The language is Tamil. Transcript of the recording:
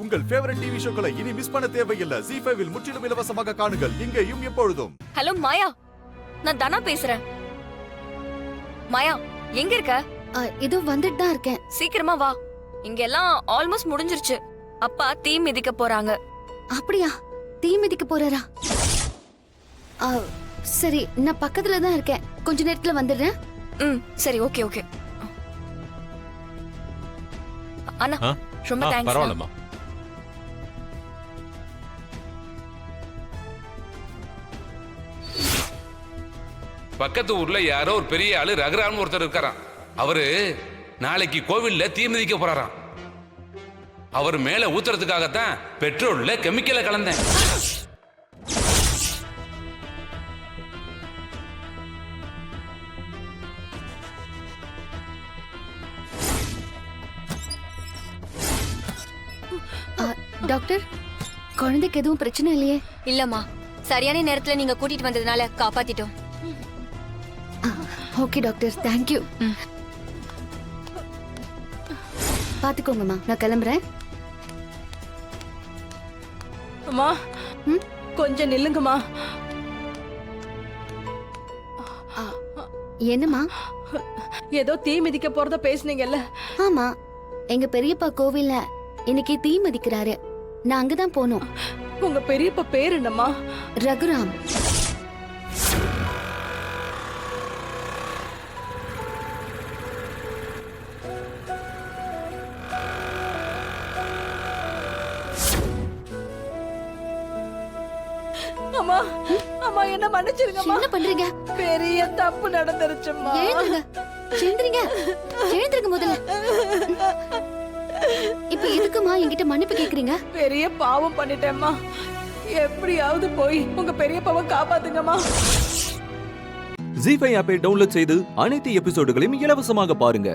உங்கள் ஃபேவரட் டிவி ஷோக்களை இனி மிஸ் பண்ண தேவையில்லை. ZEE5 இல் முற்றிலும் இலவசமாக காணுங்கள், இங்கேயும் எப்பொழுதும். ஹலோ மாயா, நான் தனா பேசுறேன். மாயா, எங்க இருக்க? இதோ வந்துட்டு தான் இருக்கேன். சீக்கிரமா வா, இங்க எல்லாம் ஆல்மோஸ்ட் முடிஞ்சிருச்சு. அப்பா தீ மிதிக்க போறாங்க. அப்படியா? தீ மிதிக்க போறாரா? சரி, நான் பக்கத்துல தான் இருக்கேன், கொஞ்ச நேரத்துல வந்துடுறேன். சரி, ஓகே ஓகே. அண்ணா ரொம்ப தேங்க்ஸ். பரவாயில்லம்மா. பக்கத்து ஊர்ல யாரோ ஒரு பெரிய ஆளு ரகுராம்னு ஒருத்தர் இருக்காராம். அவரு நாளைக்கு கோவில்ல தீ மிதிக்க போறாராம். அவர் மேல ஊத்துறதுக்காகத்தான் பெட்ரோல்ல கெமிக்கலை கலந்தேன். டாக்டர், குழந்தைக்கு எதுவும் பிரச்சனை இல்லையே? இல்லம்மா, சரியான நேரத்துல நீங்க கூட்டிட்டு வந்ததுனால காப்பாத்திட்டோம். Okay doctor, thank you. பாத்துக்கோங்கம்மா, நான் கிளம்புறேன். அம்மா, கொஞ்சம் நில்லுங்கம்மா. என்னம்மா? ஏதோ தீ மிதிக்க போறத பேசுனீங்கல்ல? ஆமா, எங்க பெரியப்பா கோவில்ல இன்னைக்கு தீ மிதிக்கிறாரு. நான் அங்கதான் போனோம். உங்க பெரியப்பா பேர் என்னம்மா? ரகுராம். அம்மா, அம்மா என்ன மன்னிச்சிருங்கம்மா. என்ன பண்றீங்க? பெரிய தப்பு நடந்துருச்சும்மா. எழுந்துருங்க, எழுந்துருங்க, எழுந்துருங்க முதல்ல. இப்ப எதுக்குமா என்கிட்ட மன்னிப்பு கேக்குறீங்க? பெரிய பாவம் பண்ணிட்டேம்மா. எப்படியாவது போய் உங்க பெரியப்பாவை காப்பாத்துங்கம்மா. ZEE5 ஆப்பை டவுன்லோட் செய்து அனைத்து எபிசோடுகளையும் இலவசமாக பாருங்க.